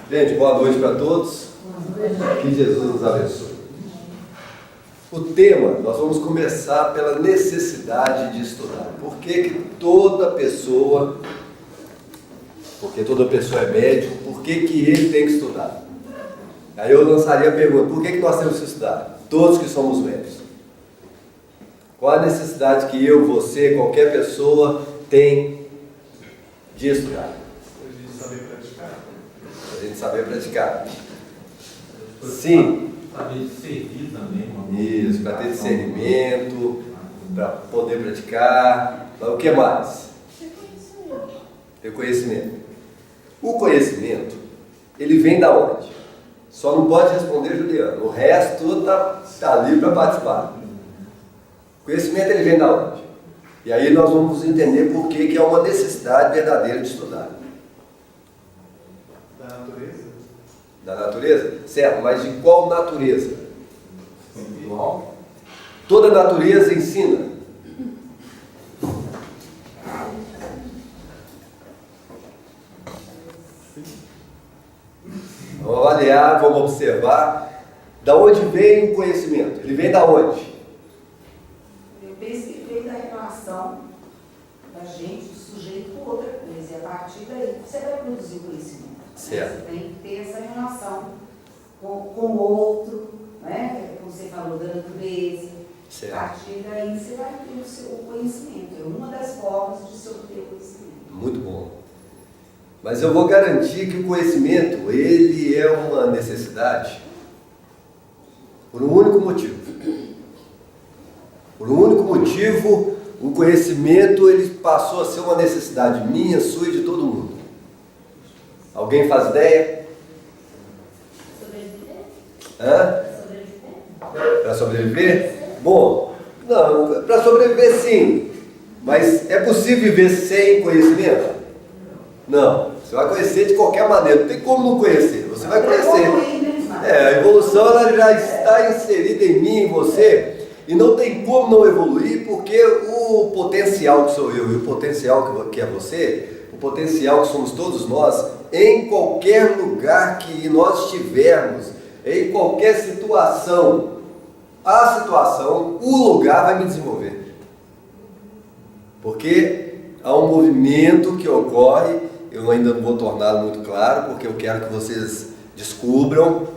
Gente, boa noite para todos. Que Jesus nos abençoe. O tema, nós vamos começar pela necessidade de estudar. Por que toda pessoa é médico, por que ele tem que estudar? Aí eu lançaria a pergunta, por que nós temos que estudar? Todos que somos médicos. Qual a necessidade que eu, você, qualquer pessoa tem de estudar? Para a gente saber praticar. Sim. Saber servir também. Isso, para ter discernimento, para poder praticar. O que mais? Reconhecimento. O conhecimento, ele vem da onde? Só não pode responder Juliano. O resto tudo está ali para participar. O conhecimento, ele vem da onde? E aí nós vamos entender por que é uma necessidade verdadeira de estudar. Da natureza? Da natureza? Certo, mas de qual natureza? Espiritual. Toda natureza ensina. Vamos avaliar, vamos observar. Da onde vem o conhecimento? Ele vem da onde? Eu penso que vem da relação da gente, do sujeito com outra coisa. E a partir daí você vai produzir o conhecimento. Certo. Você tem que ter essa relação com o outro, né? Como você falou, da natureza. Certo. A partir daí você vai ter o seu conhecimento. É uma das formas de se obter o conhecimento. Muito bom. Mas eu vou garantir que o conhecimento, ele é uma necessidade por um único motivo. Por um único motivo, o conhecimento ele passou a ser uma necessidade minha, sua e de todo mundo. Alguém faz ideia? Sobreviver? Hã? Sobreviver? Para sobreviver? Bom, não, para sobreviver sim. Mas é possível viver sem conhecimento? Não. Você vai conhecer de qualquer maneira. Não tem como não conhecer. Você vai conhecer. A evolução ela já está inserida em mim, em você. E não tem como não evoluir, porque o potencial que sou eu e o potencial que é você, o potencial que somos todos nós, em qualquer lugar que nós estivermos, em qualquer situação, a situação, o lugar vai me desenvolver. Porque há um movimento que ocorre, eu ainda não vou torná-lo muito claro, porque eu quero que vocês descubram.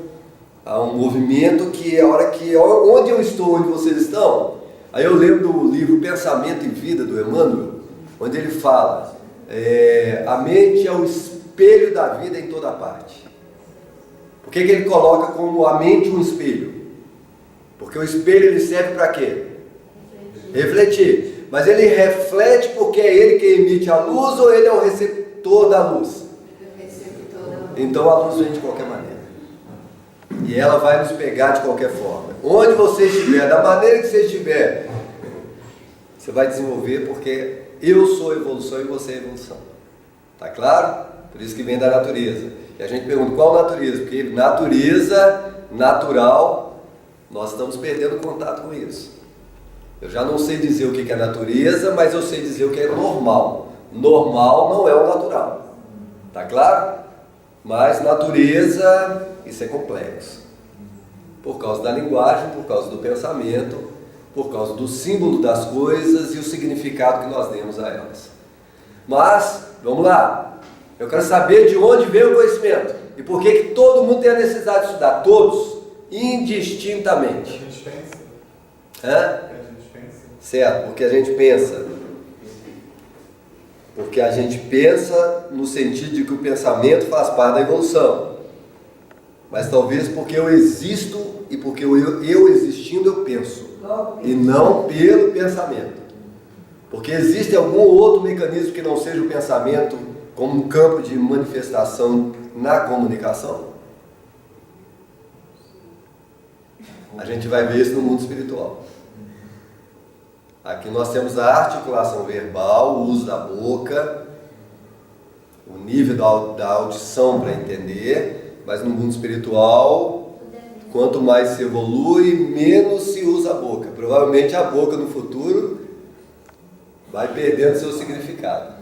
Há um movimento que é a hora que, onde eu estou, onde vocês estão. Aí eu lembro do livro Pensamento e Vida, do Emmanuel, onde ele fala, a mente é o espelho da vida em toda parte. Por que ele coloca como a mente um espelho? Porque o espelho ele serve para quê? Refletir. Mas ele reflete porque é ele que emite a luz ou ele é o receptor da luz? Então a luz vem de qualquer maneira. E ela vai nos pegar de qualquer forma. Onde você estiver, da maneira que você estiver, você vai desenvolver porque eu sou a evolução e você é a evolução. Tá claro? Por isso que vem da natureza. E a gente pergunta, qual natureza? Porque natureza, natural, nós estamos perdendo contato com isso. Eu já não sei dizer o que é natureza, mas eu sei dizer o que é normal. Normal não é o natural. Tá claro? Mas natureza, isso é complexo. Por causa da linguagem, por causa do pensamento, por causa do símbolo das coisas e o significado que nós demos a elas. Mas, vamos lá. Eu quero saber de onde vem o conhecimento. E por que todo mundo tem a necessidade de estudar. Todos, indistintamente. A gente pensa. Hã? Certo, porque a gente pensa. Porque a gente pensa no sentido de que o pensamento faz parte da evolução. Mas talvez porque eu existo e porque eu existindo eu penso. E não pelo pensamento. Porque existe algum outro mecanismo que não seja o pensamento como um campo de manifestação na comunicação? A gente vai ver isso no mundo espiritual. Aqui nós temos a articulação verbal, o uso da boca, o nível da audição para entender, mas no mundo espiritual, quanto mais se evolui, menos se usa a boca. Provavelmente a boca no futuro vai perdendo seu significado.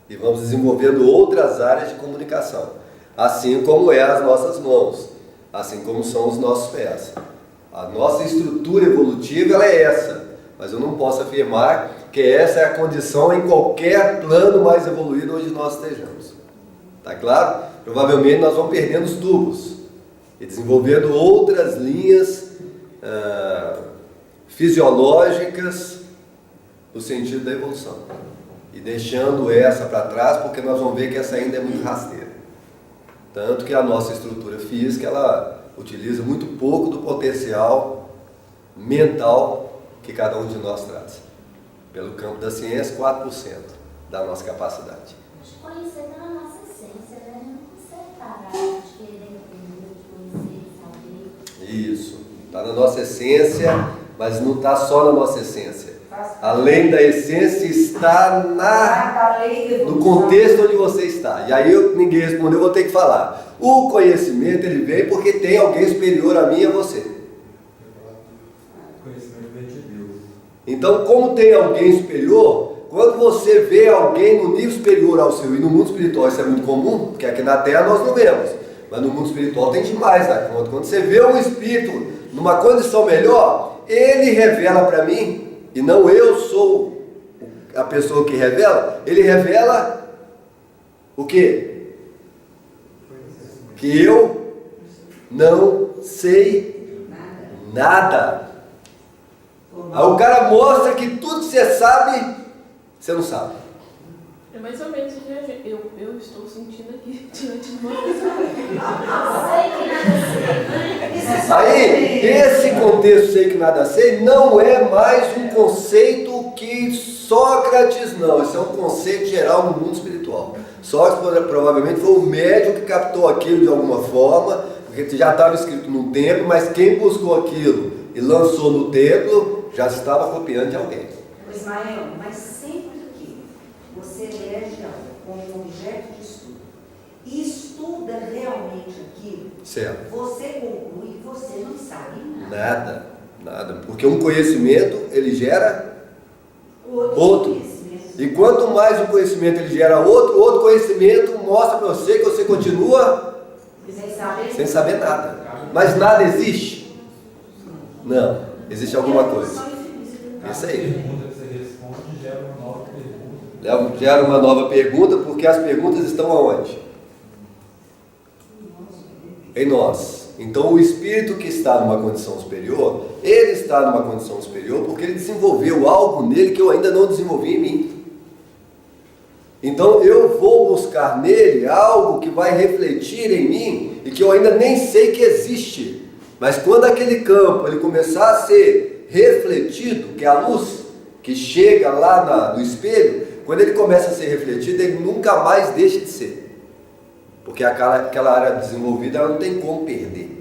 E vamos desenvolvendo outras áreas de comunicação. assim como é as nossas mãos, assim como são os nossos pés. A nossa estrutura evolutiva ela é essa, mas eu não posso afirmar que essa é a condição em qualquer plano mais evoluído onde nós estejamos. Tá claro? Provavelmente nós vamos perdendo os tubos e desenvolvendo outras linhas fisiológicas no sentido da evolução. E deixando essa para trás, porque nós vamos ver que essa ainda é muito rasteira. Tanto que a nossa estrutura física, ela utiliza muito pouco do potencial mental que cada um de nós traz. Pelo campo da ciência, 4% da nossa capacidade. Conhecer pela nossa essência, né? Não consegue parar de querer aprender, de conhecer, saber. Isso. Está na nossa essência, mas não está só na nossa essência. Além da essência, está no contexto onde você está. E aí ninguém respondeu, eu vou ter que falar. O conhecimento ele vem porque tem alguém superior a mim e a você. O conhecimento vem de Deus. Então, como tem alguém superior, quando você vê alguém no nível superior ao seu, e no mundo espiritual isso é muito comum, porque aqui na Terra nós não vemos, mas no mundo espiritual tem demais na conta. Quando você vê um espírito numa condição melhor, ele revela para mim, e não eu sou a pessoa que revela, ele revela o quê? Que eu não sei nada. Aí o cara mostra que tudo que você sabe, você não sabe. É mais ou menos o que eu estou sentindo aqui diante de vocês. Sei que nada sei. Aí, esse contexto sei que nada sei, não é mais um conceito que Sócrates, não. Isso é um conceito geral no mundo espiritual. Sócrates provavelmente foi o médium que captou aquilo de alguma forma, porque já estava escrito no templo, mas quem buscou aquilo e lançou no templo, já estava copiando de alguém. Ismael, mas sempre que você elege algo como objeto de estudo e estuda realmente aquilo, Certo. você conclui que você não sabe nada. Nada. Porque um conhecimento, ele gera outro. Conhecimento. E quanto mais o conhecimento ele gera outro conhecimento mostra para você que você continua sem saber nada. Mas nada existe? Não. Existe alguma coisa. Isso aí. A pergunta que você responde gera uma nova pergunta. Gera uma nova pergunta, porque as perguntas estão aonde? Em nós. Então o espírito que está numa condição superior, ele está numa condição superior porque ele desenvolveu algo nele que eu ainda não desenvolvi em mim. Então eu vou buscar nele algo que vai refletir em mim e que eu ainda nem sei que existe. Mas quando aquele campo ele começar a ser refletido, que é a luz que chega lá no espelho, quando ele começa a ser refletido, ele nunca mais deixa de ser. Porque aquela área desenvolvida ela não tem como perder.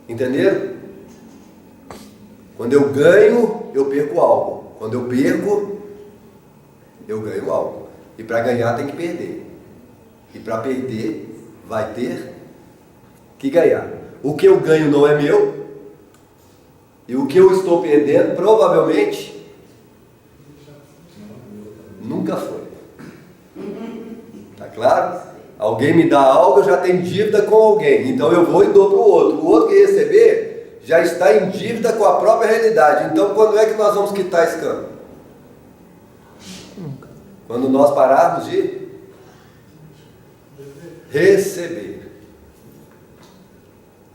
Entenderam? Quando eu ganho, eu perco algo. Quando eu perco, eu ganho algo. E para ganhar tem que perder. E para perder, vai ter que ganhar. O que eu ganho não é meu. E o que eu estou perdendo, provavelmente, nunca foi. Tá claro? Alguém me dá algo, eu já tenho dívida com alguém. Então eu vou e dou para o outro. O outro que receber já está em dívida com a própria realidade. Então quando é que nós vamos quitar esse campo? Quando nós pararmos de receber.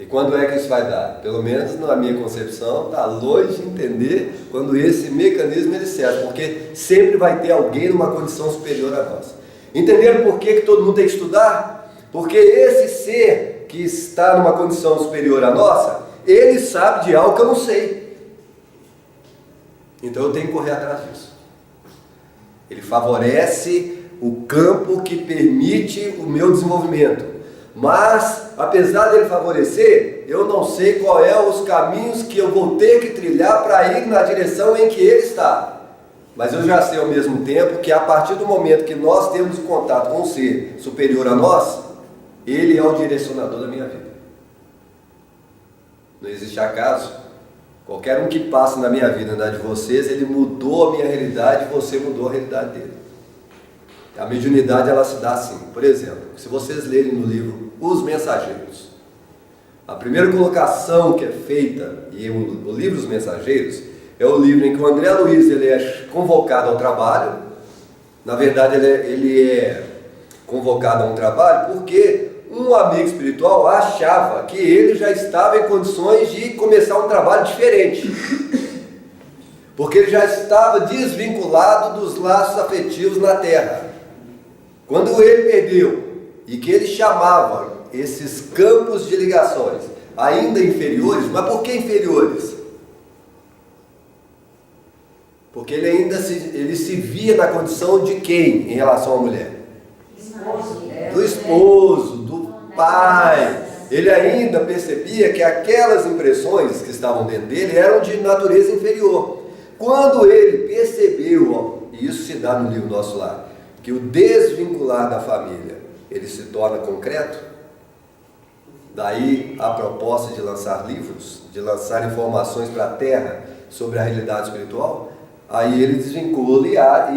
E quando é que isso vai dar? Pelo menos na minha concepção, está longe de entender quando esse mecanismo ele serve, porque sempre vai ter alguém numa condição superior a nós. Entenderam por que todo mundo tem que estudar? Porque esse ser que está numa condição superior à nossa, ele sabe de algo que eu não sei. Então eu tenho que correr atrás disso. Ele favorece o campo que permite o meu desenvolvimento. Mas, apesar dele favorecer, eu não sei qual é os caminhos que eu vou ter que trilhar para ir na direção em que ele está. Mas eu já sei ao mesmo tempo que a partir do momento que nós temos contato com um ser superior a nós, ele é o direcionador da minha vida. Não existe acaso. Qualquer um que passe na minha vida, na de vocês, ele mudou a minha realidade e você mudou a realidade dele. A mediunidade ela se dá assim. Por exemplo, se vocês lerem no livro Os Mensageiros, a primeira colocação que é feita, e o livro Os Mensageiros, é o livro em que o André Luiz ele é convocado ao trabalho. Na verdade, ele é convocado a um trabalho porque um amigo espiritual achava que ele já estava em condições de começar um trabalho diferente. Porque ele já estava desvinculado dos laços afetivos na Terra. Quando ele perdeu, e que ele chamava esses campos de ligações ainda inferiores, mas por que inferiores? Porque ele ainda se via na condição de quem em relação à mulher? Do esposo, do pai. Ele ainda percebia que aquelas impressões que estavam dentro dele eram de natureza inferior. Quando ele percebeu, e isso se dá no livro Nosso Lar, que o desvincular da família, ele se torna concreto, daí a proposta de lançar livros, de lançar informações para a Terra sobre a realidade espiritual, aí ele desvincula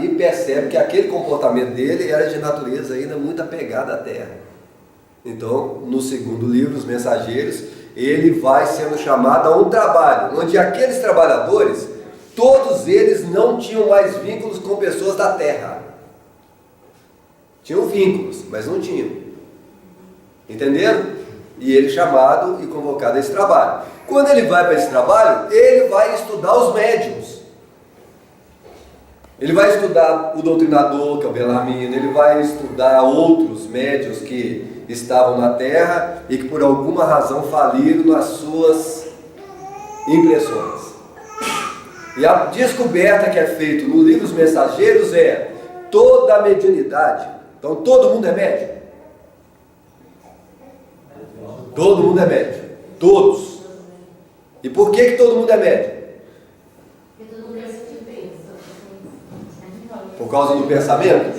e percebe que aquele comportamento dele era de natureza ainda muito apegada à Terra. Então, no segundo livro, Os Mensageiros, ele vai sendo chamado a um trabalho, onde aqueles trabalhadores, todos eles não tinham mais vínculos com pessoas da Terra. Tinham vínculos, mas não tinham. Entenderam? E ele chamado e convocado a esse trabalho. Quando ele vai para esse trabalho, ele vai estudar os médiuns. Ele vai estudar o doutrinador, que é o Bellarmino, ele vai estudar outros médiuns que estavam na Terra e que por alguma razão faliram nas suas impressões. E a descoberta que é feita no livro Os Mensageiros é toda a mediunidade. Então todo mundo é médium? Todo mundo é médium. Todos. E por que todo mundo é médium? Por causa do pensamento?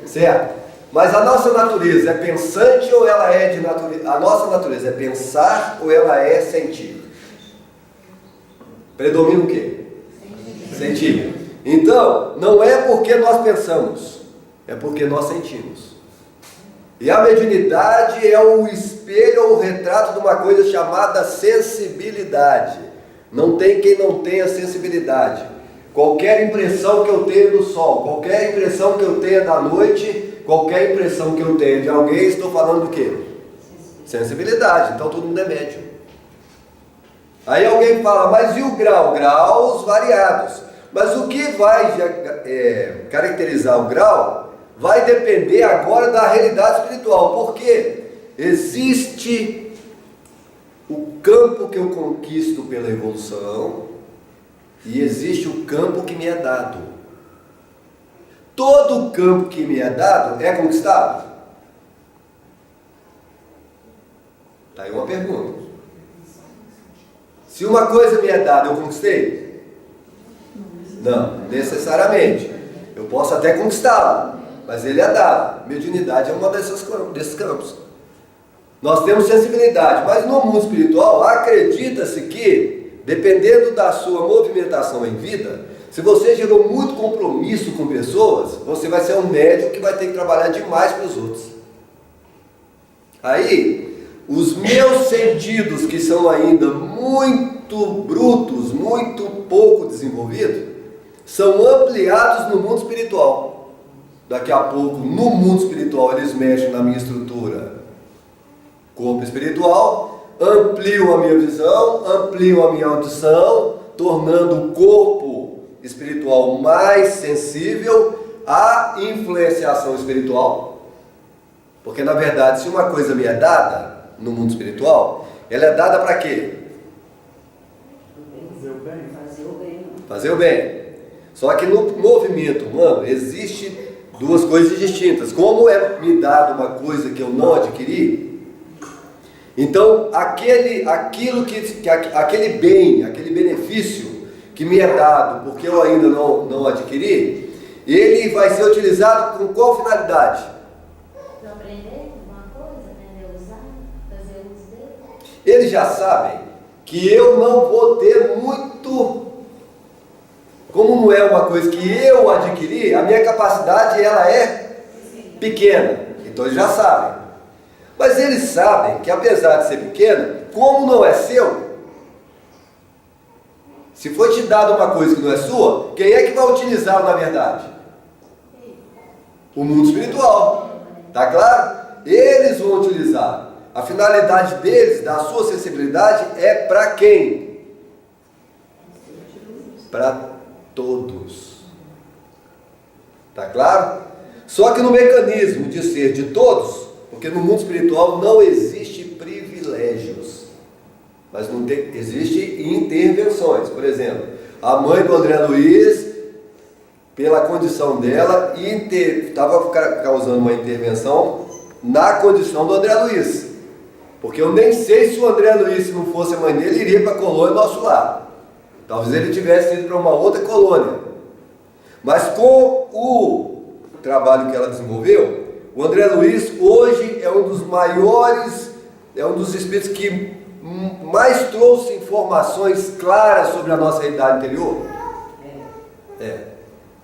Certo? Mas a nossa natureza é pensante ou ela é de natureza? A nossa natureza é pensar ou ela é sentir? Predomina o quê? Sentir. Então, não é porque nós pensamos, é porque nós sentimos. E a mediunidade é o espelho ou o retrato de uma coisa chamada sensibilidade. Não tem quem não tenha sensibilidade. Qualquer impressão que eu tenha do sol, qualquer impressão que eu tenha da noite, qualquer impressão que eu tenha de alguém, estou falando do quê? Sensibilidade. Então todo mundo é médium. Aí alguém fala, mas e o grau? Graus variados. Mas o que vai caracterizar o grau vai depender agora da realidade espiritual. Porque existe o campo que eu conquisto pela evolução e existe o campo que me é dado. Todo o campo que me é dado é conquistado? Está aí uma pergunta. Se uma coisa me é dada, eu conquistei? Não, necessariamente. Eu posso até conquistá-lo, mas ele é dado. Mediunidade é uma desses campos. Nós temos sensibilidade, mas no mundo espiritual acredita-se que, dependendo da sua movimentação em vida, se você gerou muito compromisso com pessoas, você vai ser um médium que vai ter que trabalhar demais para os outros. Aí, os meus sentidos, que são ainda muito brutos, muito pouco desenvolvidos, são ampliados no mundo espiritual. Daqui a pouco, no mundo espiritual, eles mexem na minha estrutura corpo espiritual, ampliam a minha visão, ampliam a minha audição, tornando o corpo espiritual mais sensível à influenciação espiritual. Porque, na verdade, se uma coisa me é dada no mundo espiritual, ela é dada para quê? Fazer o bem. Fazer o bem. Fazer o bem. Só que no movimento humano existe duas coisas distintas. Como é me dado uma coisa que eu não adquiri, então aquele bem, aquele benefício que me é dado porque eu ainda não adquiri, ele vai ser utilizado com qual finalidade? Para aprender alguma coisa, aprender a usar, fazer uso dele. Eles já sabem que eu não vou ter muito. Como não é uma coisa que eu adquiri, a minha capacidade ela é pequena. Então eles já sabem. Mas eles sabem que apesar de ser pequena, como não é seu, se foi te dado uma coisa que não é sua, quem é que vai utilizá-la na verdade? O mundo espiritual. Tá claro? Eles vão utilizar. A finalidade deles, da sua sensibilidade, é para quem? Para todos. Tá claro? Só que no mecanismo de ser de todos, porque no mundo espiritual não existe privilégios, mas não tem, existe intervenções. Por exemplo, a mãe do André Luiz, pela condição dela, estava causando uma intervenção na condição do André Luiz. Porque eu nem sei se o André Luiz, se não fosse a mãe dele, iria para a colônia nosso lar. Talvez ele tivesse ido para uma outra colônia. Mas com o trabalho que ela desenvolveu, o André Luiz hoje é um dos maiores, é um dos espíritos que mais trouxe informações claras sobre a nossa realidade interior.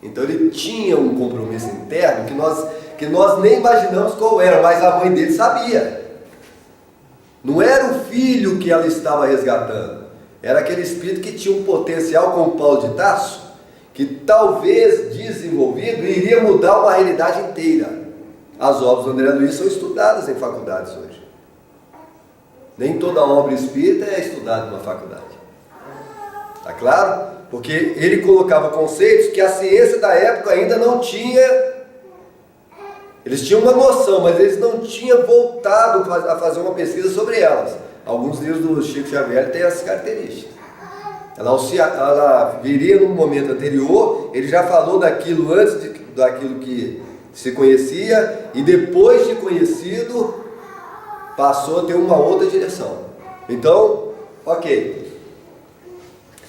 Então ele tinha um compromisso interno que nós nem imaginamos qual era, mas a mãe dele sabia. Não era o filho que ela estava resgatando, era aquele espírito que tinha um potencial como Paulo de Tarso, que talvez desenvolvido iria mudar uma realidade inteira. As obras do André Luiz são estudadas em faculdades hoje. Nem toda obra espírita é estudada numa faculdade. Tá claro? Porque ele colocava conceitos que a ciência da época ainda não tinha. Eles tinham uma noção, mas eles não tinham voltado a fazer uma pesquisa sobre elas. Alguns livros do Chico Xavier têm essas características. Ela viria num momento anterior, ele já falou daquilo antes daquilo que se conhecia, e depois de conhecido, passou a ter uma outra direção. Então, ok.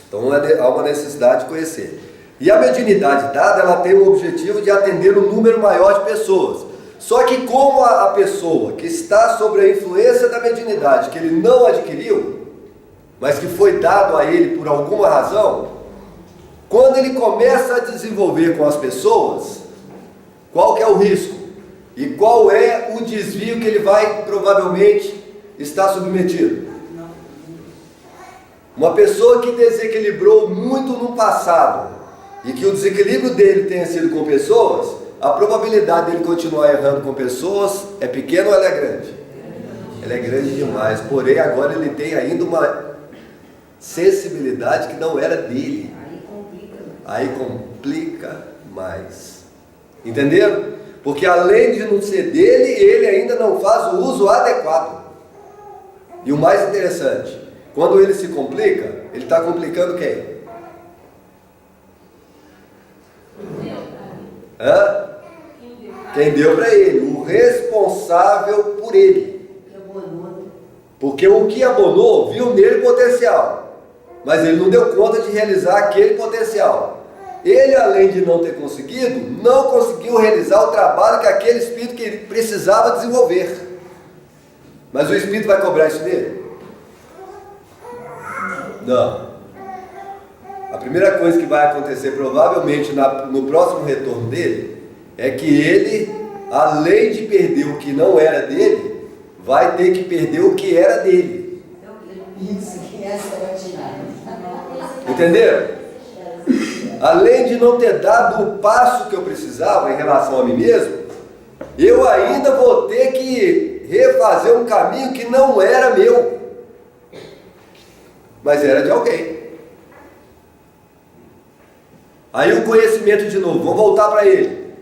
Então há uma necessidade de conhecer. E a mediunidade dada, ela tem o objetivo de atender um número maior de pessoas. Só que como a pessoa que está sob a influência da mediunidade, que ele não adquiriu, mas que foi dado a ele por alguma razão, quando ele começa a desenvolver com as pessoas, qual que é o risco? E qual é o desvio que ele vai provavelmente estar submetido? Uma pessoa que desequilibrou muito no passado e que o desequilíbrio dele tenha sido com pessoas, a probabilidade dele continuar errando com pessoas é pequena ou ela é grande? Ela é grande demais, porém agora ele tem ainda uma sensibilidade que não era dele. Aí complica mais. Entenderam? Porque além de não ser dele, ele ainda não faz o uso adequado. E o mais interessante, quando ele se complica, ele está complicando quem? Quem deu para ele, o responsável por ele. Porque o que abonou viu nele potencial, mas ele não deu conta de realizar aquele potencial. Ele, além de não ter conseguido, não conseguiu realizar o trabalho que aquele espírito que ele precisava desenvolver. Mas o espírito vai cobrar isso dele? Não. A primeira coisa que vai acontecer provavelmente no próximo retorno dele é que ele, além de perder o que não era dele, vai ter que perder o que era dele. Entenderam? Além de não ter dado o passo que eu precisava em relação a mim mesmo, eu ainda vou ter que refazer um caminho que não era meu, mas era de alguém. Aí o conhecimento de novo, vamos voltar para ele.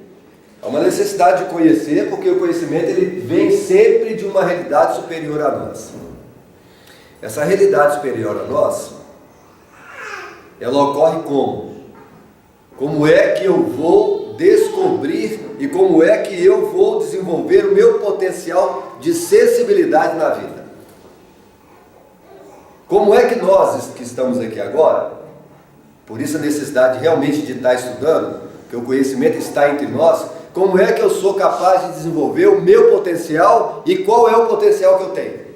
Há uma necessidade de conhecer, porque o conhecimento ele vem sempre de uma realidade superior a nós. Essa realidade superior a nós, ela ocorre como? Como é que eu vou descobrir e como é que eu vou desenvolver o meu potencial de sensibilidade na vida? Como é que nós que estamos aqui agora, por isso a necessidade realmente de estar estudando, que o conhecimento está entre nós, como é que eu sou capaz de desenvolver o meu potencial e qual é o potencial que eu tenho?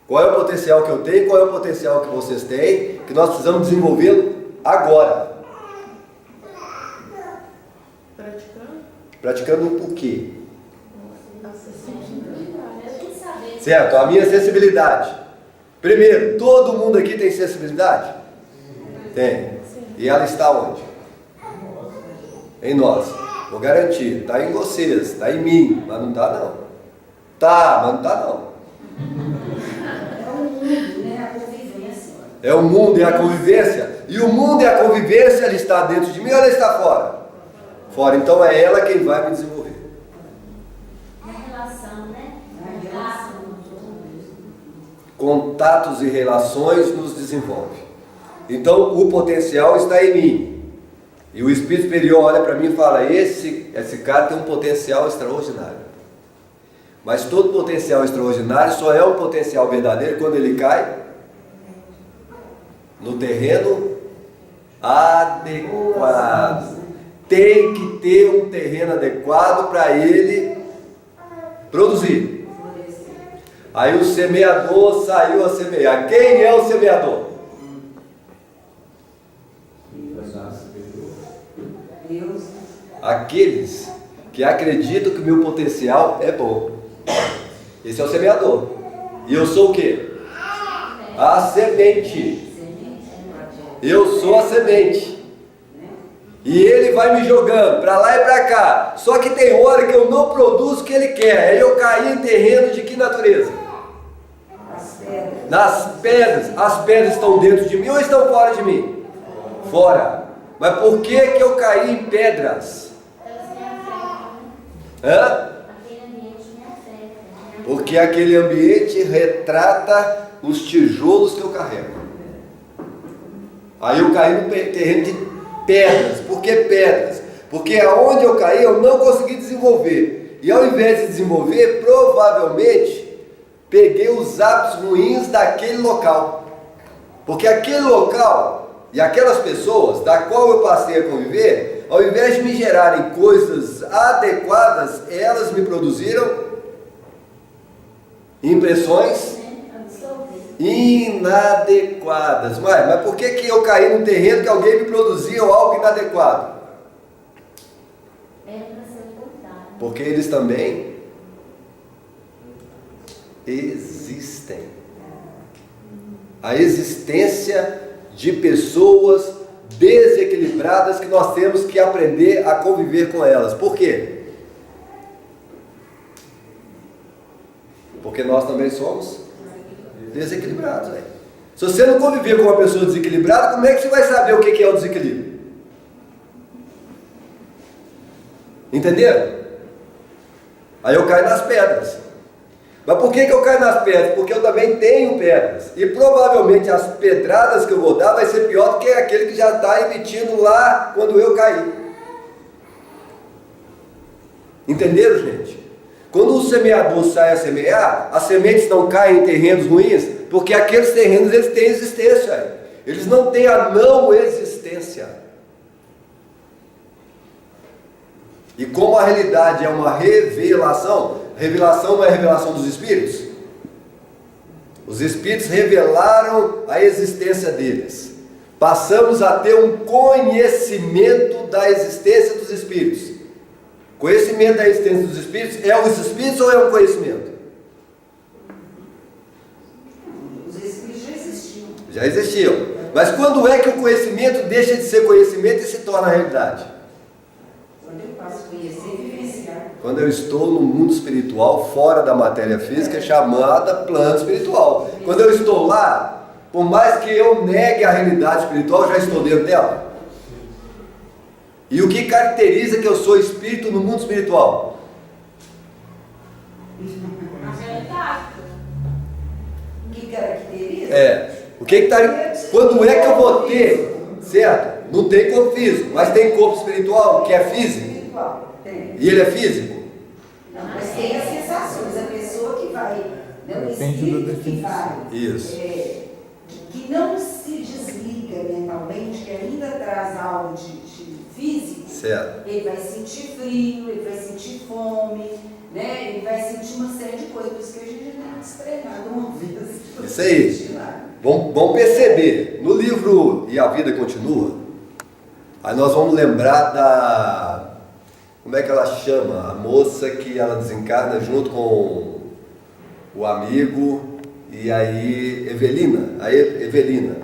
Qual é o potencial que eu tenho, qual é o potencial que vocês têm, que nós precisamos desenvolvê-lo agora. Praticando o quê? Eu quis saber. Certo, a minha sensibilidade. Primeiro, todo mundo aqui tem sensibilidade? Tem. E ela está onde? Em nós. Vou garantir. Está em vocês, está em mim, mas não está não. Tá, mas não está não. É o mundo, né? A convivência. É o mundo e a convivência. E o mundo e a convivência, ela está dentro de mim ou ela está fora? Fora. Então é ela quem vai me desenvolver. Na relação, né? Na relação. Contatos e relações nos desenvolve. Então o potencial está em mim. E o Espírito Superior olha para mim e fala, esse cara tem um potencial extraordinário. Mas todo potencial extraordinário só é um potencial verdadeiro quando ele cai no terreno adequado. Tem que ter um terreno adequado para ele produzir. Aí o semeador saiu a semear. Quem é o semeador? Deus. Aqueles que acreditam que o meu potencial é bom. Esse é o semeador. E eu sou o quê? A semente. Eu sou a semente. E ele vai me jogando para lá e para cá. Só que tem hora que eu não produzo o que ele quer. Aí eu caí em terreno de que natureza? As pedras. Nas pedras. As pedras estão dentro de mim ou estão fora de mim? Fora. Mas por que eu caí em pedras? Elas me afetam, né? Hã? Aquele ambiente me afeta. Né? Porque aquele ambiente retrata os tijolos que eu carrego. Aí eu caí no terreno de pedras. Por que pedras? Porque aonde eu caí eu não consegui desenvolver. E ao invés de desenvolver, provavelmente peguei os hábitos ruins daquele local. Porque aquele local e aquelas pessoas da qual eu passei a conviver, ao invés de me gerarem coisas adequadas, elas me produziram impressões inadequadas. Mas por que eu caí num terreno que alguém me produzia algo inadequado? É para ser cortado. Porque eles também existem. A existência de pessoas desequilibradas que nós temos que aprender a conviver com elas. Por quê? Porque nós também somos desequilibrados. Véio. Se você não conviver com uma pessoa desequilibrada, como é que você vai saber o que é o desequilíbrio? Entenderam? Aí eu caio nas pedras. Mas por que eu caio nas pedras? Porque eu também tenho pedras. E provavelmente as pedradas que eu vou dar vai ser pior do que aquele que já está emitindo lá quando eu caí. Entenderam, gente? Quando o semeador sai a semear, as sementes não caem em terrenos ruins, porque aqueles terrenos eles têm existência. Eles não têm a não existência. E como a realidade é uma revelação, revelação não é revelação dos Espíritos? Os Espíritos revelaram a existência deles. Passamos a ter um conhecimento da existência dos Espíritos. Conhecimento da existência dos Espíritos é os Espíritos ou é um conhecimento? Os Espíritos já existiam. Já existiam. Mas quando é que o conhecimento deixa de ser conhecimento e se torna realidade? Quando eu passo a conhecer e vivenciar. Quando eu estou no mundo espiritual, fora da matéria física, chamada plano espiritual. Quando eu estou lá, por mais que eu negue a realidade espiritual, eu já estou dentro dela. E o que caracteriza que eu sou espírito no mundo espiritual? O que caracteriza? O que está... Quando é que eu vou ter, certo? Não tem corpo físico, mas tem corpo espiritual, que é físico. Espiritual, tem. E ele é físico? Não, mas tem as sensações, a pessoa que vai, né, o espírito que vai, Isso. que não se desliga mentalmente, que ainda traz algo de físico, Certo. ele vai sentir frio, ele vai sentir fome, né? Ele vai sentir uma série de coisas, por isso que a gente já tem treinado uma vez. Isso aí. Vamos perceber, no livro E a Vida Continua, aí nós vamos lembrar como é que ela chama? A moça que ela desencarna junto com o amigo, e aí Evelina. A Evelina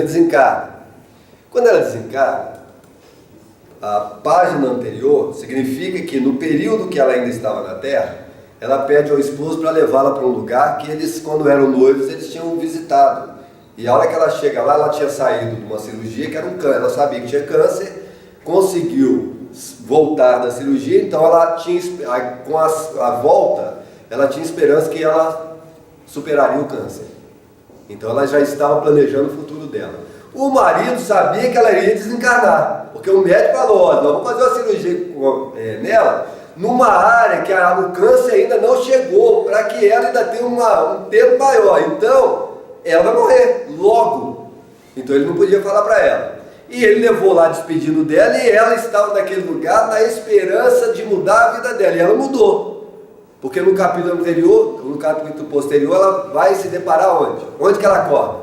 desencarna. Quando ela desencarna, a página anterior significa que no período que ela ainda estava na Terra, ela pede ao esposo para levá-la para um lugar que eles, quando eram noivos, eles tinham visitado. E a hora que ela chega lá, ela tinha saído de uma cirurgia que era um câncer. Ela sabia que tinha câncer, conseguiu voltar da cirurgia, então ela tinha, com a volta, ela tinha esperança que ela superaria o câncer. Então ela já estava planejando o futuro dela. O marido sabia que ela iria desencarnar, porque o médico falou: olha, nós vamos fazer uma cirurgia nela, numa área que o câncer ainda não chegou, para que ela ainda tenha um tempo maior. Então, ela vai morrer logo. Então ele não podia falar para ela. E ele levou lá despedindo dela, e ela estava naquele lugar na esperança de mudar a vida dela. E ela mudou. Porque no capítulo anterior, no capítulo posterior, ela vai se deparar onde? Onde que ela acorda?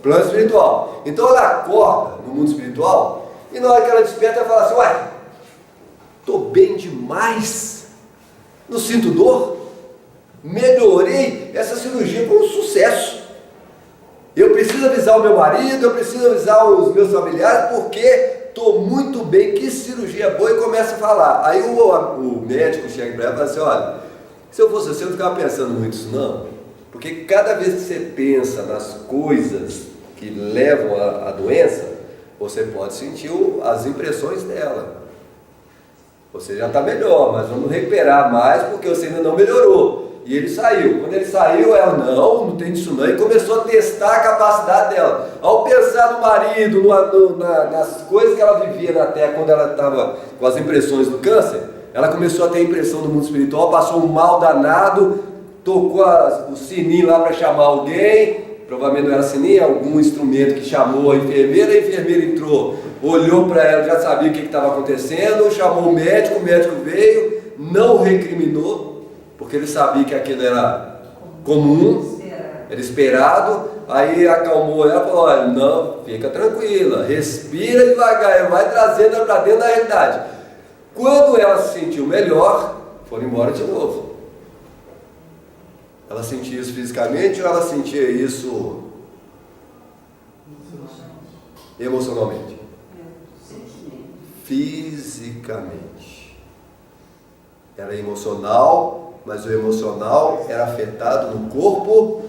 Plano espiritual. Então ela acorda no mundo espiritual, e na hora que ela desperta, ela fala assim: uai, estou bem demais, não sinto dor, melhorei, essa cirurgia foi um sucesso. Eu preciso avisar o meu marido, eu preciso avisar os meus familiares, porque estou muito bem, que cirurgia boa, e começa a falar. Aí o médico chega para ela e fala assim: olha, se eu fosse você, eu não ficava pensando muito nisso não, porque cada vez que você pensa nas coisas que levam à doença, você pode sentir as impressões dela. Você já está melhor, mas vamos recuperar mais, porque você ainda não melhorou. E ele saiu. Quando ele saiu, ela, não tem disso não, e começou a testar a capacidade dela. Ao pensar no marido, nas coisas que ela vivia na Terra, quando ela estava com as impressões do câncer, ela começou a ter impressão do mundo espiritual, passou um mal danado, tocou o sininho lá para chamar alguém, provavelmente não era sininho, algum instrumento que chamou a enfermeira entrou, olhou para ela, já sabia o que estava acontecendo, chamou o médico veio, não recriminou, porque ele sabia que aquilo era comum, era esperado. Aí acalmou ela e falou: olha, não, fica tranquila, respira devagar, vai trazendo ela para dentro da realidade. Quando ela se sentiu melhor, foram embora de novo. Ela sentia isso fisicamente ou ela sentia isso emocionalmente? Fisicamente. Era emocional, mas o emocional era afetado no corpo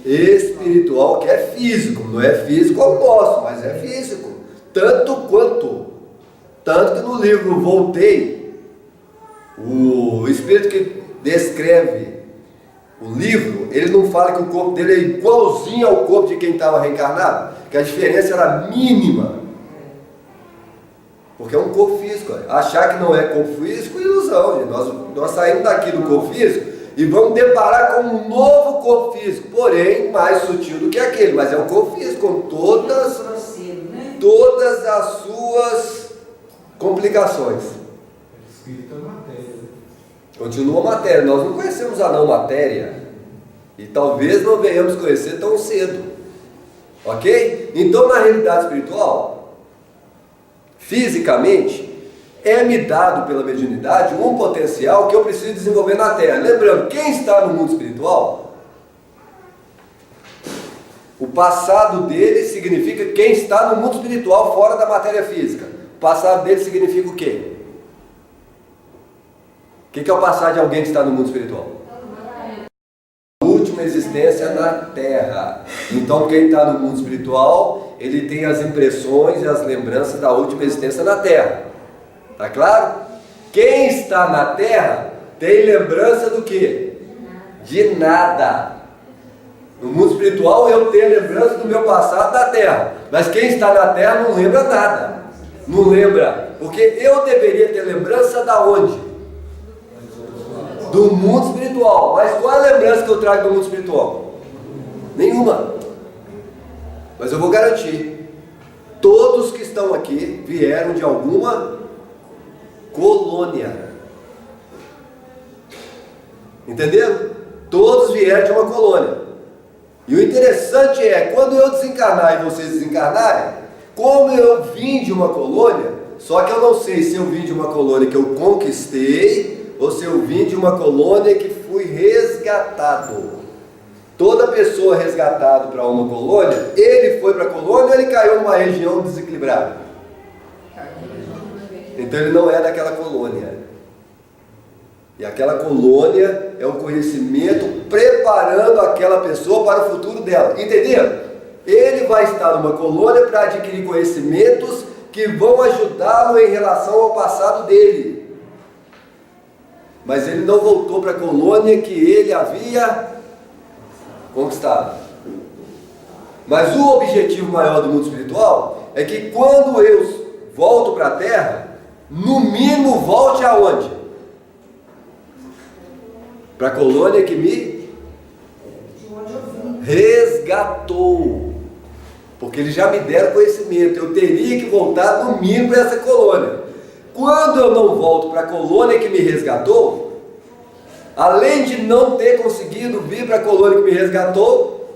espiritual, que é físico. Não é físico ao nosso, mas é físico. Tanto que no livro Voltei, o espírito que descreve o livro, ele não fala que o corpo dele é igualzinho ao corpo de quem estava reencarnado, que a diferença era mínima. Porque é um corpo físico. Achar que não é corpo físico é ilusão. Nós saímos daqui do corpo físico e vamos deparar com um novo corpo físico, porém mais sutil do que aquele, mas é um corpo físico com todas as suas complicações. Espírito é matéria. Continua matéria. Nós não conhecemos a não matéria, e talvez não venhamos conhecer tão cedo. Ok? Então, na realidade espiritual, fisicamente, é-me dado pela mediunidade um potencial que eu preciso desenvolver na Terra. Lembrando, quem está no mundo espiritual, o passado dele significa quem está no mundo espiritual fora da matéria física. O passado dele significa o quê? O que é o passado de alguém que está no mundo espiritual? A última existência na Terra. Então quem está no mundo espiritual, ele tem as impressões e as lembranças da última existência na Terra. Tá claro? Quem está na Terra tem lembrança do quê? De nada. No mundo espiritual eu tenho lembrança do meu passado da Terra, mas quem está na Terra não lembra nada. Não lembra, porque eu deveria ter lembrança da onde? Do mundo espiritual. Mas qual é a lembrança que eu trago do mundo espiritual? Nenhuma. Mas eu vou garantir, todos que estão aqui vieram de alguma colônia. Entenderam? Todos vieram de uma colônia. E o interessante é, quando eu desencarnar e vocês desencarnarem, como eu vim de uma colônia, Só que eu não sei se eu vim de uma colônia que eu conquistei ou se eu vim de uma colônia que fui resgatado. Toda pessoa resgatada para uma colônia, ele foi para a colônia ou ele caiu numa região desequilibrada? Então ele não é daquela colônia. E aquela colônia é um conhecimento preparando aquela pessoa para o futuro dela. Entenderam? Ele vai estar numa colônia para adquirir conhecimentos que vão ajudá-lo em relação ao passado dele. Mas ele não voltou para a colônia que ele havia conquistado. Mas o objetivo maior do mundo espiritual é que quando eu volto para a Terra, no mínimo volte aonde? Para a colônia que me resgatou. Porque eles já me deram conhecimento. Eu teria que voltar no mínimo para essa colônia. Quando eu não volto para a colônia que me resgatou, além de não ter conseguido vir para a colônia que me resgatou,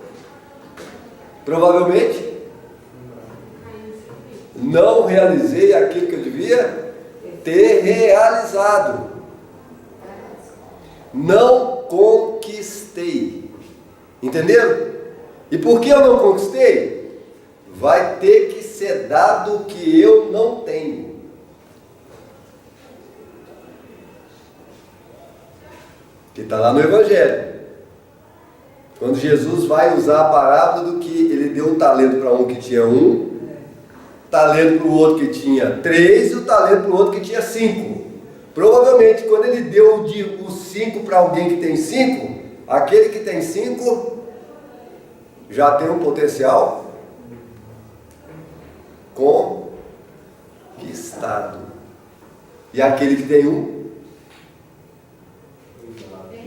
provavelmente não realizei aquilo que eu devia ter realizado. Não conquistei. Entenderam? E por que eu não conquistei? Vai ter que ser dado o que eu não tenho. Que está lá no Evangelho. Quando Jesus vai usar a parábola do que ele deu um talento para um que tinha 1, talento para o outro que tinha 3 e o talento para o outro que tinha 5. Provavelmente quando ele deu os 5 para alguém que tem 5, aquele que tem 5 já tem um potencial conquistado. E aquele que tem 1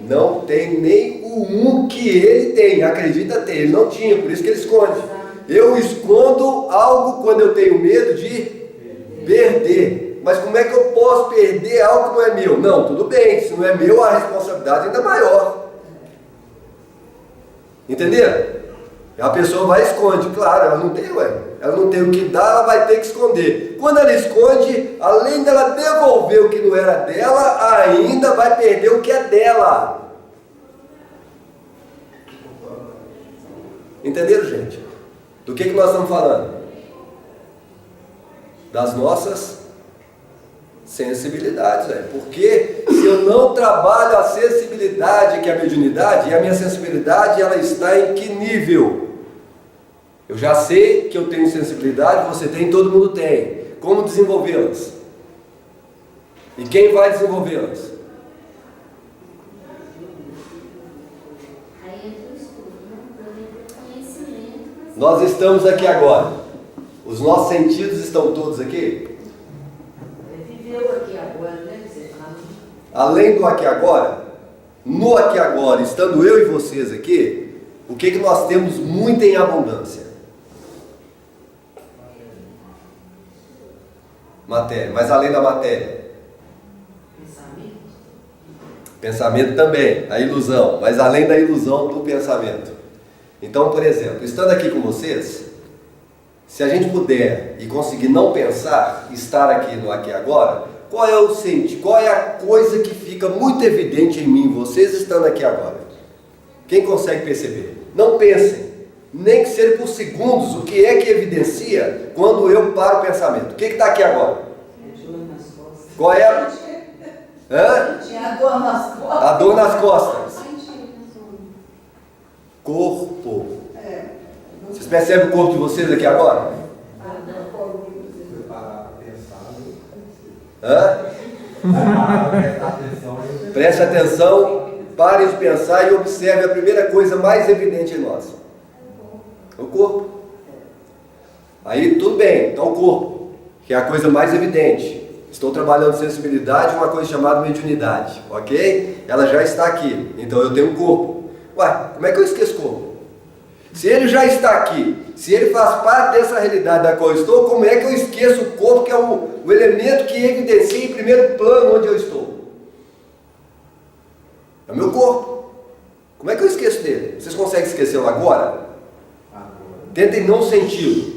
não tem nem o 1 que ele tem, acredita ter, ele não tinha, por isso que ele esconde. Eu escondo algo quando eu tenho medo de perder. Mas como é que eu posso perder algo que não é meu? Não, tudo bem, se não é meu, a responsabilidade ainda é maior. Entenderam? A pessoa vai e esconde, claro, ela não tem, ela não tem o que dar, ela vai ter que esconder. Quando ela esconde, além dela devolver o que não era dela, ainda vai perder o que é dela. Entenderam, gente? Do que nós estamos falando? Das nossas sensibilidades, porque se eu não trabalho a sensibilidade que é a mediunidade, e a minha sensibilidade ela está em que nível? Eu já sei que eu tenho sensibilidade, você tem, todo mundo tem. Como desenvolvê-las? E quem vai desenvolvê-las? Aí entra o estudo, né? Entra o conhecimento. Nós estamos aqui agora. Os nossos sentidos estão todos aqui? Viveu aqui agora, né? Você fala. Além do aqui agora, no aqui agora, estando eu e vocês aqui, o que nós temos muito em abundância? Matéria. Mas além da matéria? Pensamento. Pensamento também, a ilusão. Mas além da ilusão do pensamento. Então, por exemplo, estando aqui com vocês, se a gente puder e conseguir não pensar, estar aqui no aqui e agora, qual é o sentido, qual é a coisa que fica muito evidente em mim, vocês estando aqui agora? Quem consegue perceber? Não pensem, nem que seja por segundos, o que é que evidencia quando eu paro o pensamento? O que está aqui agora? Qual é a... Hã? Tinha a dor nas costas. A dor nas costas. Corpo. Vocês percebem o corpo de vocês aqui agora? Hã? Preste atenção, pare de pensar e observe a primeira coisa mais evidente em nós. O corpo. Aí tudo bem, então o corpo, que é a coisa mais evidente. Estou trabalhando sensibilidade, uma coisa chamada mediunidade, ok? Ela já está aqui, então eu tenho um corpo. Ué, como é que eu esqueço o corpo? Se ele já está aqui, se ele faz parte dessa realidade da qual eu estou, como é que eu esqueço o corpo, que é o elemento que evidencia em primeiro plano onde eu estou? É o meu corpo. Como é que eu esqueço dele? Vocês conseguem esquecê-lo agora? Tentem não senti-lo.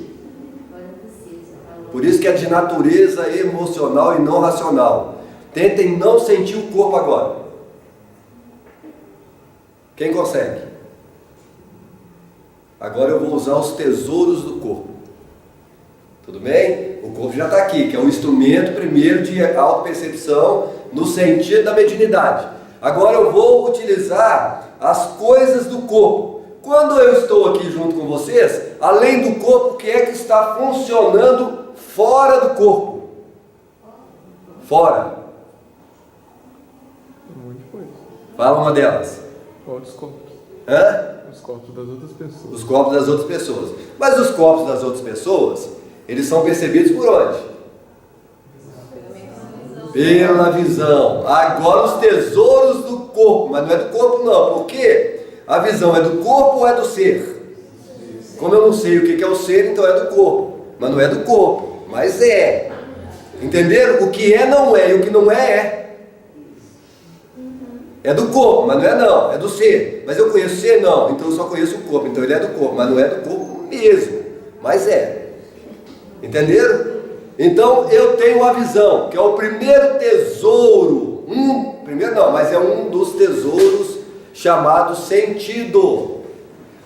Agora você falou Por isso que é de natureza emocional e não racional. Tentem não sentir o corpo agora. Quem consegue? Agora eu vou usar os tesouros do corpo. Tudo bem? O corpo já está aqui, que é o instrumento primeiro de autopercepção no sentido da mediunidade. Agora eu vou utilizar as coisas do corpo. Quando eu estou aqui junto com vocês, além do corpo, o que é que está funcionando fora do corpo? Fora. Um monte de coisa. Fala uma delas. Outros corpos. Hã? Os corpos das outras pessoas. Os corpos das outras pessoas. Mas os corpos das outras pessoas, eles são percebidos por onde? Pela visão. Agora os tesouros do corpo, mas não é do corpo não. Por quê? A visão é do corpo ou é do ser? Como eu não sei o que é o ser, então é do corpo. Mas não é do corpo, mas é. Entenderam? O que é não é e o que não é. É do corpo, mas não é não, é do ser. Mas eu conheço o ser? Não, então eu só conheço o corpo. Então ele é do corpo, mas não é do corpo mesmo. Mas é. Entenderam? Então eu tenho a visão, que é o primeiro tesouro. Primeiro não, mas é um dos tesouros chamado sentido.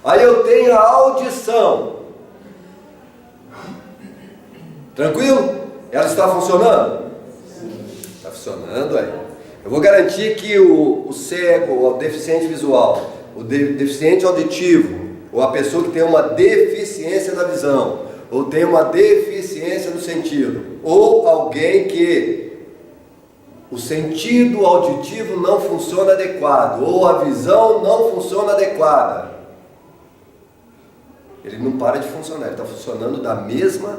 Aí eu tenho a audição. Tranquilo? Ela está funcionando? Está funcionando, aí. Eu vou garantir que o cego, o deficiente visual, o deficiente auditivo, ou a pessoa que tem uma deficiência na visão, ou tem uma deficiência no sentido, ou alguém que o sentido auditivo não funciona adequado, ou a visão não funciona adequada, ele não para de funcionar, ele está funcionando da mesma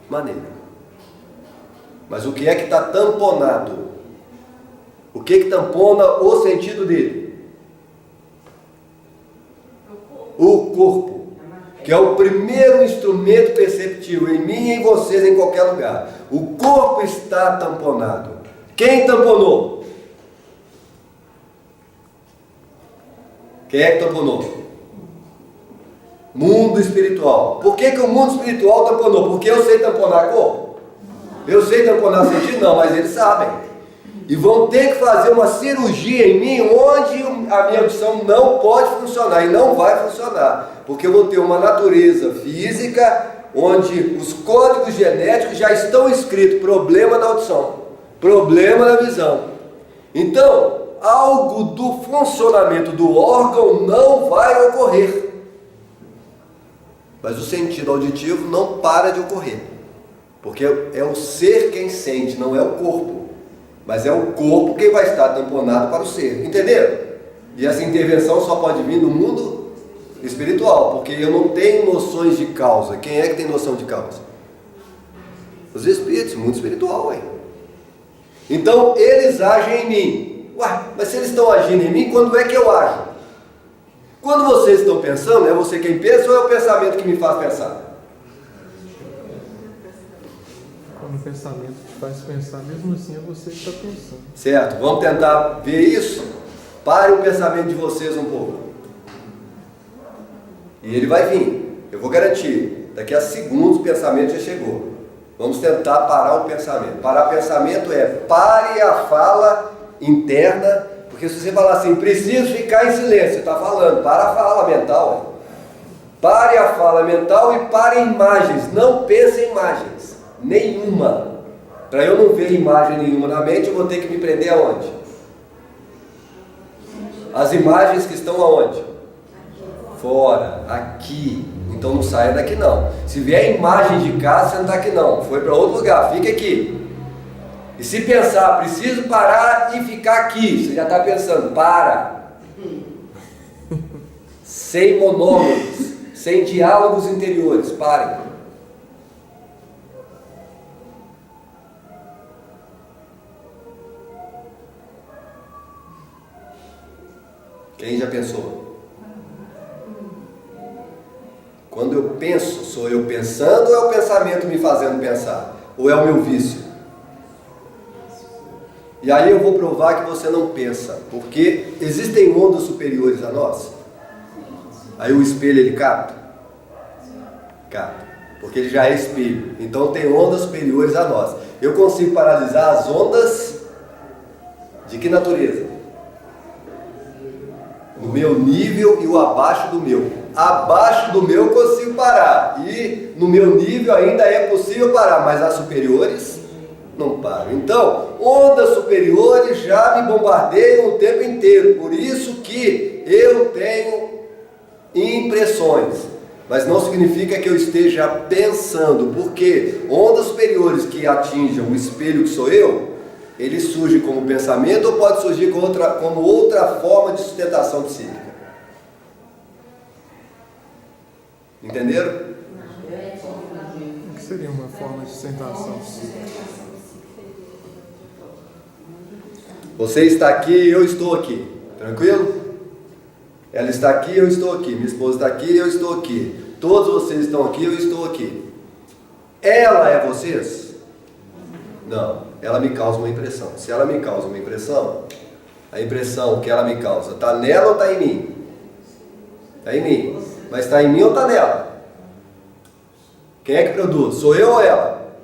maneira. Mas o que é que está tamponado? O que tampona o sentido dele? O corpo, que é o primeiro instrumento perceptível em mim e em vocês, em qualquer lugar. O corpo está tamponado. Quem tamponou? Quem é que tamponou? Mundo espiritual. Por que o mundo espiritual tamponou? Porque eu sei tamponar corpo? Eu sei tamponar sentido? Não, mas eles sabem. E vão ter que fazer uma cirurgia em mim onde a minha audição não pode funcionar e não vai funcionar. Porque eu vou ter uma natureza física onde os códigos genéticos já estão escritos. Problema na audição, problema na visão. Então, algo do funcionamento do órgão não vai ocorrer. Mas o sentido auditivo não para de ocorrer. Porque é o ser quem sente, não é o corpo. Mas é o corpo quem vai estar tamponado para o ser. Entenderam? E essa intervenção só pode vir no mundo espiritual. Porque eu não tenho noções de causa. Quem é que tem noção de causa? Os espíritos, o mundo espiritual. Hein? Então, eles agem em mim. Ué, mas se eles estão agindo em mim, quando é que eu ajo? Quando vocês estão pensando, é você quem pensa ou é o pensamento que me faz pensar? Quando o pensamento te faz pensar, mesmo assim é você que está pensando. Certo, vamos tentar ver isso? Pare o pensamento de vocês um pouco. E ele vai vir, eu vou garantir. Daqui a segundos o pensamento já chegou. Vamos tentar parar o pensamento. Parar o pensamento é pare a fala interna. Porque se você falar assim, preciso ficar em silêncio, você está falando, para a fala mental. Pare a fala mental e pare em imagens. Não pense em imagens. Nenhuma. Para eu não ver imagem nenhuma na mente, eu vou ter que me prender aonde? As imagens que estão aonde? Fora, aqui. Então não saia daqui não. Se vier imagem de casa, você não está aqui não. Foi para outro lugar, fique aqui. E se pensar, preciso parar e ficar aqui, você já está pensando, para. Sem monólogos, sem diálogos interiores, parem. Quem já pensou? Quando eu penso, sou eu pensando ou é o pensamento me fazendo pensar? Ou é o meu vício? E aí eu vou provar que você não pensa, porque existem ondas superiores a nós. Aí o espelho ele capta? Capta. porque ele já é espelho. Então tem ondas superiores a nós. Eu consigo paralisar as ondas de que natureza? No meu nível e o abaixo do meu. Abaixo do meu eu consigo parar. E no meu nível ainda é possível parar, mas as superiores não param. Então, ondas superiores já me bombardeiam o tempo inteiro. Por isso que eu tenho impressões. Mas não significa que eu esteja pensando, porque ondas superiores que atinjam o espelho que sou eu, ele surge como pensamento ou pode surgir como outra forma de sustentação psíquica. Entenderam? O que seria uma forma de sustentação psíquica? Você está aqui, eu estou aqui. Tranquilo? Ela está aqui, eu estou aqui. Minha esposa está aqui, eu estou aqui. Todos vocês estão aqui, eu estou aqui. Ela é vocês? Não. Ela me causa uma impressão. Se ela me causa uma impressão, a impressão que ela me causa está nela ou está em mim? Está em mim. Mas está em mim ou está nela? Quem é que produz? Sou eu ou ela?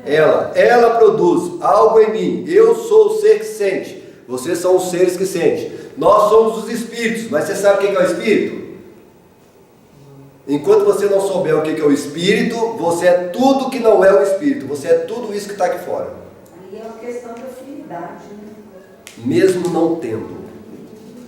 Ela. Ela produz algo em mim. Eu sou o ser que sente. Vocês são os seres que sentem. Nós somos os espíritos. Mas você sabe o que é o espírito? Enquanto você não souber o que é o espírito, você é tudo que não é o espírito. Você é tudo isso que está aqui fora. Aí é uma questão de afinidade, né? Mesmo não tendo.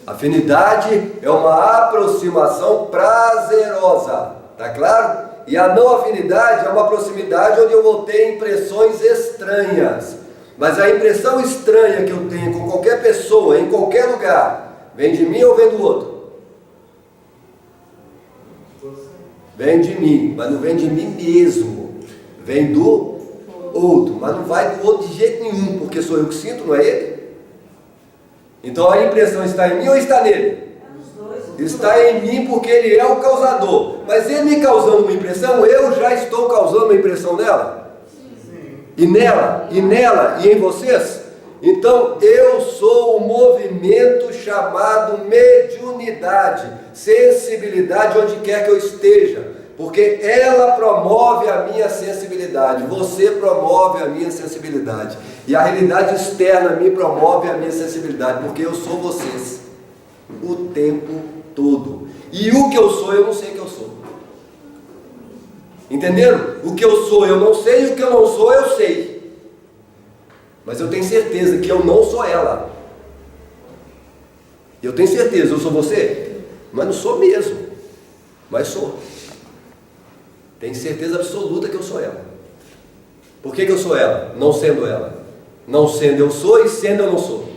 Afinidade é uma aproximação prazerosa. Tá claro? E a não afinidade é uma proximidade onde eu vou ter impressões estranhas. Mas a impressão estranha que eu tenho com qualquer pessoa, em qualquer lugar, vem de mim ou vem do outro? Vem de mim, mas não vem de mim mesmo. Vem do outro, mas não vai do outro de jeito nenhum, porque sou eu que sinto, não é ele? Então a impressão está em mim ou está nele? Está em mim porque ele é o causador. Mas ele me causando uma impressão, eu já estou causando uma impressão nela? E nela, e em vocês? Então eu sou um movimento chamado mediunidade, sensibilidade onde quer que eu esteja, porque ela promove a minha sensibilidade, você promove a minha sensibilidade, e a realidade externa me promove a minha sensibilidade, porque eu sou vocês o tempo todo. E o que eu sou, eu não sei que eu sou. Entenderam? O que eu sou eu não sei, e o que eu não sou eu sei. Mas eu tenho certeza que eu não sou ela. Eu tenho certeza, eu sou você? Mas não sou mesmo. Mas sou. Tenho certeza absoluta que eu sou ela. Por que eu sou ela? Não sendo ela. Não sendo eu sou e sendo eu não sou.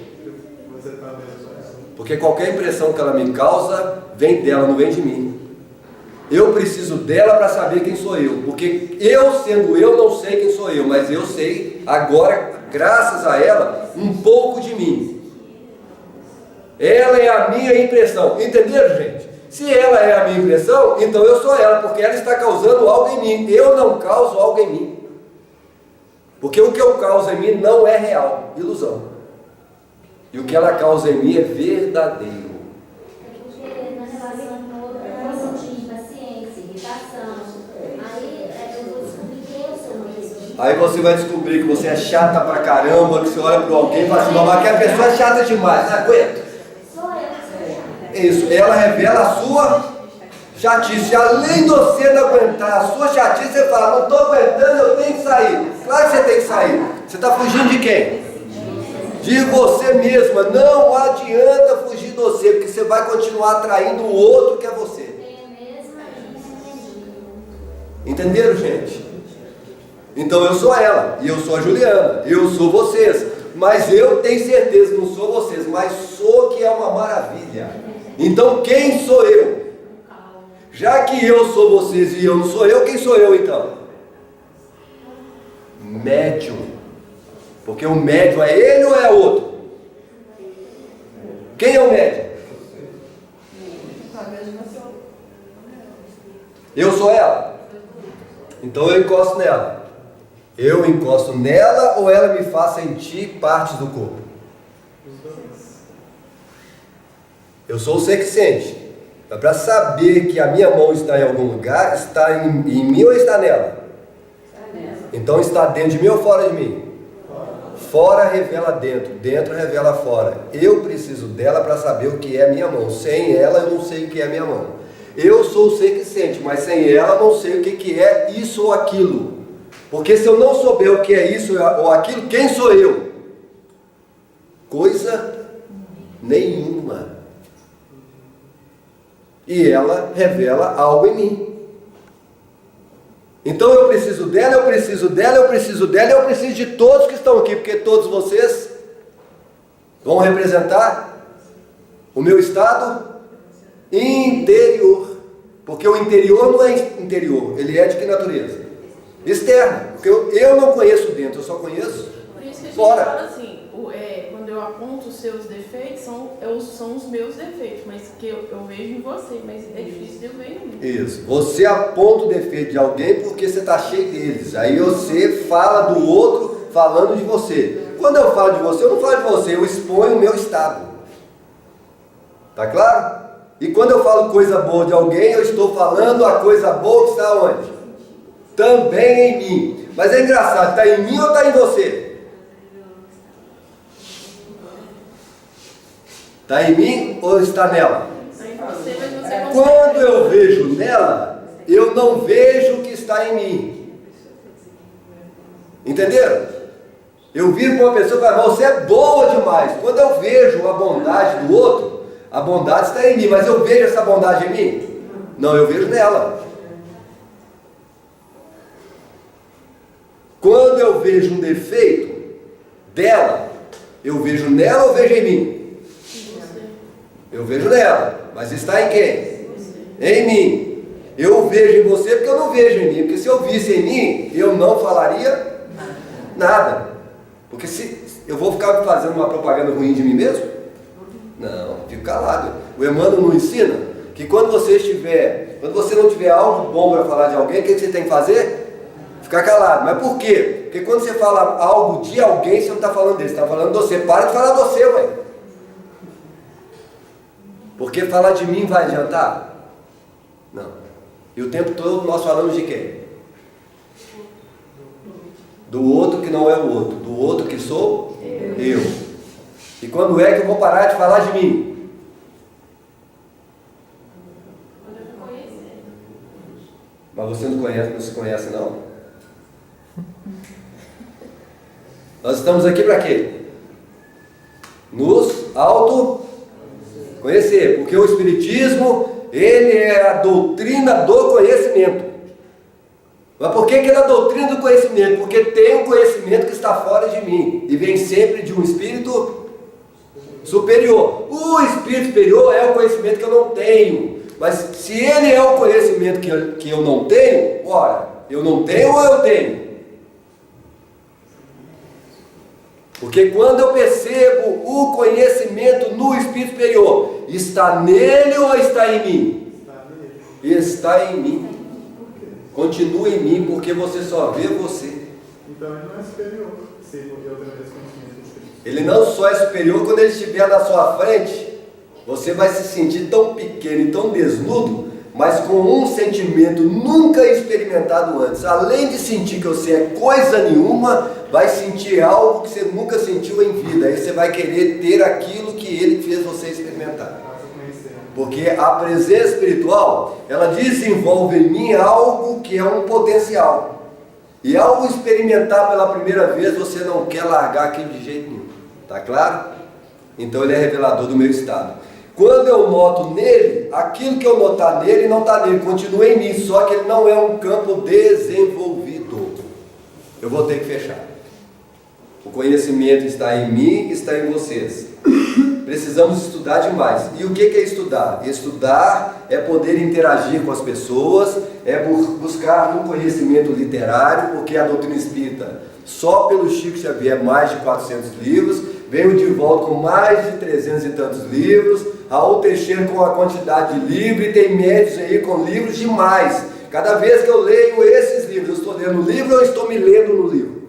Porque qualquer impressão que ela me causa, vem dela, não vem de mim. Eu preciso dela para saber quem sou eu, porque eu sendo eu não sei quem sou eu, mas eu sei agora, graças a ela, um pouco de mim. Ela é a minha impressão, entenderam, gente? Se ela é a minha impressão, então eu sou ela, porque ela está causando algo em mim. Eu não causo algo em mim, porque o que eu causo em mim não é real, ilusão. E o que ela causa em mim é verdadeiro. Aí você vai descobrir que você é chata pra caramba, que você olha para alguém e fala assim, mas que a pessoa é chata demais, não aguento. Isso, ela revela a sua chatice. Além de você não aguentar a sua chatice, você fala, não estou aguentando, eu tenho que sair. Claro que você tem que sair. Você está fugindo de quem? De você mesma. Não adianta fugir de você, porque você vai continuar atraindo o outro que é você. Entenderam, gente? Então eu sou ela, e eu sou a Juliana, eu sou vocês, mas eu tenho certeza, não sou vocês, mas sou, que é uma maravilha. Então quem sou eu? Já que eu sou vocês e eu não sou eu, quem sou eu então? Médium. Porque o médium é ele ou é outro? Quem é o médium? Eu sou ela. Então eu encosto nela. Eu encosto nela ou ela me faz sentir partes do corpo? Eu sou o ser que sente. Mas para saber que a minha mão está em algum lugar, está em mim ou está nela? Então está dentro de mim ou fora de mim? Fora revela dentro, dentro revela fora. Eu preciso dela para saber o que é minha mão. Sem ela eu não sei o que é minha mão. Eu sou o ser que sente, mas sem ela eu não sei o que é isso ou aquilo. Porque se eu não souber o que é isso ou aquilo, quem sou eu? Coisa nenhuma. E ela revela algo em mim. Então eu preciso dela, eu preciso dela, eu preciso dela, eu preciso de todos que estão aqui, porque todos vocês vão representar o meu estado interior. Porque o interior não é interior, ele é de que natureza? Externo. Porque eu não conheço dentro, eu só conheço Por isso que a gente fora. fala assim, quando eu aponto os seus defeitos, são os meus defeitos, mas que eu vejo em você, mas é difícil de eu ver em mim. Isso. Você aponta o defeito de alguém porque você está cheio deles. Aí você fala do outro falando de você. Quando eu falo de você, eu não falo de você, eu exponho o meu estado. Tá claro? E quando eu falo coisa boa de alguém, eu estou falando a coisa boa que está onde? Também em mim. Mas é engraçado, está em mim ou está em você? Está em mim ou está nela? Está em você, mas você consegue. Quando eu vejo nela, eu não vejo o que está em mim. Entenderam? Eu viro para uma pessoa e falo, você é boa demais. Quando eu vejo a bondade do outro, a bondade está em mim, mas eu vejo essa bondade em mim? Não, eu vejo nela. Quando eu vejo um defeito dela, eu vejo nela ou vejo em mim? Eu vejo nela, mas está em quem? Em mim. Eu vejo em você porque eu não vejo em mim, porque se eu visse em mim, eu não falaria nada. Porque se eu vou ficar fazendo uma propaganda ruim de mim mesmo? Não, fico calado. O Emmanuel nos ensina que quando você não tiver algo bom para falar de alguém, o que você tem que fazer? Ficar calado. Mas por quê? Porque quando você fala algo de alguém, você não está falando dele, você está falando de você. Para de falar de você, ué. Porque falar de mim vai adiantar? Não. E o tempo todo nós falamos de quem? Do outro que não é o outro. Do outro que sou eu. E quando é que eu vou parar de falar de mim? Mas você não se conhece não? Nós estamos aqui para quê? Nos conhecer, porque o Espiritismo, ele é a doutrina do conhecimento. Mas por que é a doutrina do conhecimento? Porque tem um conhecimento que está fora de mim, e vem sempre de um espírito superior. O espírito superior é o conhecimento que eu não tenho, mas se ele é o conhecimento que eu não tenho, ora, eu não tenho ou eu tenho? Porque quando eu percebo o conhecimento no Espírito Superior, está nele ou está em mim? Está em mim. Continua em mim, porque você só vê você. Então ele não é superior, se eu tenho esse conhecimento do Espírito. Ele não só é superior, quando ele estiver na sua frente, você vai se sentir tão pequeno e tão desnudo, mas com um sentimento nunca experimentado antes. Além de sentir que você é coisa nenhuma, vai sentir algo que você nunca sentiu em vida. Aí você vai querer ter aquilo que ele fez você experimentar. Porque a presença espiritual, ela desenvolve em mim algo que é um potencial. E ao experimentar pela primeira vez, você não quer largar aquilo de jeito nenhum. Tá claro? Então ele é revelador do meu estado. Quando eu noto nele, aquilo que eu notar nele não está nele, continua em mim, só que ele não é um campo desenvolvido. Eu vou ter que fechar. O conhecimento está em mim, está em vocês. Precisamos estudar demais. E o que é estudar? Estudar é poder interagir com as pessoas, é buscar no conhecimento literário, porque a doutrina espírita, só pelo Chico Xavier, mais de 400 livros, veio de volta com mais de 300 e tantos livros, Raul Teixeira com a quantidade de livros, e tem médios aí com livros demais. Cada vez que eu leio esses livros, eu estou lendo o livro ou eu estou me lendo no livro?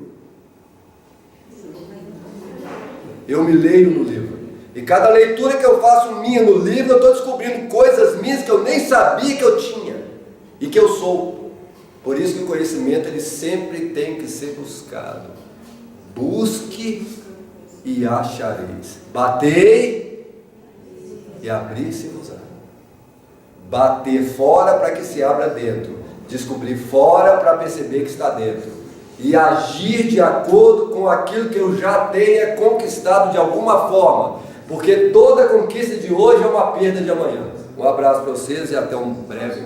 Eu me leio no livro. E cada leitura que eu faço minha no livro, eu estou descobrindo coisas minhas que eu nem sabia que eu tinha e que eu sou. Por isso que o conhecimento ele sempre tem que ser buscado. Busque e achareis. Batei e abri-se-vos-á. Bater fora para que se abra dentro. Descobrir fora para perceber que está dentro. E agir de acordo com aquilo que eu já tenha conquistado de alguma forma. Porque toda conquista de hoje é uma perda de amanhã. Um abraço para vocês e até um breve